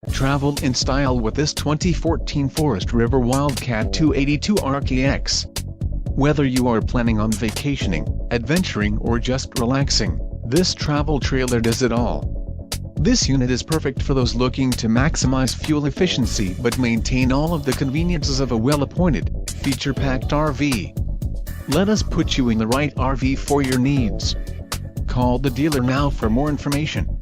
Travel in style with this 2014 Forest River Wildcat 282 RKX. Whether you are planning on vacationing, adventuring or just relaxing, this travel trailer does it all. This unit is perfect for those looking to maximize fuel efficiency but maintain all of the conveniences of a well-appointed, feature-packed RV. Let us put you in the right RV for your needs. Call the dealer now for more information.